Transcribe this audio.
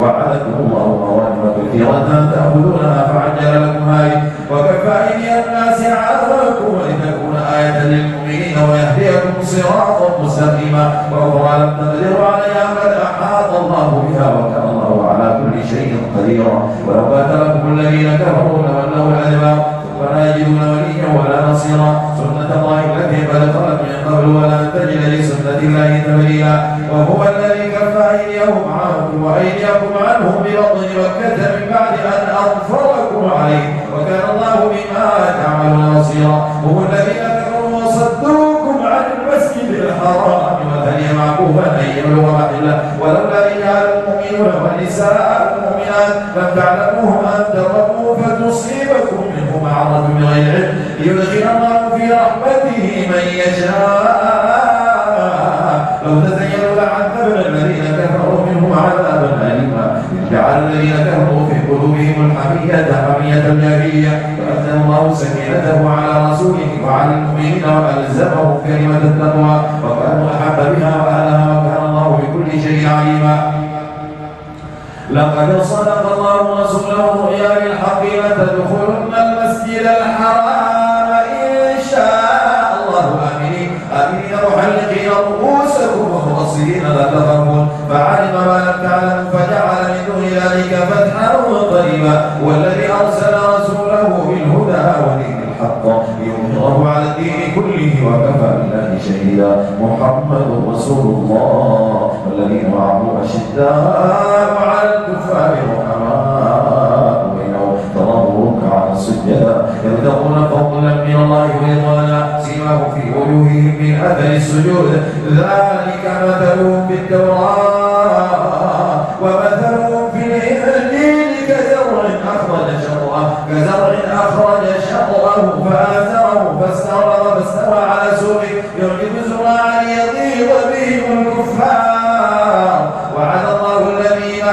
وعدكم الله مغانم كثيرة تأخذونها فعجل لكم هذه وكفى أيدي الناس عنكم ولتكون آية للمؤمنين ويهديكم صراطا مستقيما وأخرى لم تقدروا عليها قد أحاط الله بها وكان الله على كل شيء قديرا ولو قاتلكم الذين كفروا لولوا الأدبار ثم لا يجدون وليا ولا نصيرا سنة الله التي قد خلت من قبل ولن تجد لسنة الله تبديلا وهو الذي كف أيديهم عنكم وأيديكم عنهم ببطن مكة من بعد أن أظفركم عليه وكان الله بما تعملون بصيرا وهو الذين كفروا وصدوكم عن المسجد الحرام والهدي معكوفا أن يبلغ محله ولولا رجال المؤمنون والنساء المؤمنات لم تعلموهم أن تضربوا فتصيبكم منهم معرة بغير علم ليدخل الله في رحمته من يشاء لو تزينوا لعذبنا الذين كفروا منهم عذابا أليما جعل الذين كفروا في قلوبهم حمية الجاهلية فأنزل الله سكينته على رسوله وعلى المؤمنين وألزمهم كلمة التقوى وكانوا أحب بها وأهلها وكان الله بكل شيء عليما. لقد صدق الله رسوله الرؤيا بالحق لتدخلن المسجد الحرام إن شاء الله آمنين محلقين رؤوسكم ومقصرين لا تخافون فعلم ما لم تعلموا فجعل من دون ذلك فتحا قريبا والذي أرسل رسوله بالهدى ودين الحق ليظهره على الدين كله وكفى بالله شهيدا. محمد رسول الله والذين معه أشداء على الكفار رحماء بينهم تراهم ركعا سجدا يبتغون فضلا من الله ورضوانا سيماهم في وجوههم من أثر السجود ذلك مثلهم في التوراة ومثلهم في الإنجيل كزرع أخرج شطأه فآزره فاستوى على سوقه يعجب الزراع ليغيظ بهم الكفار وعد الله الذين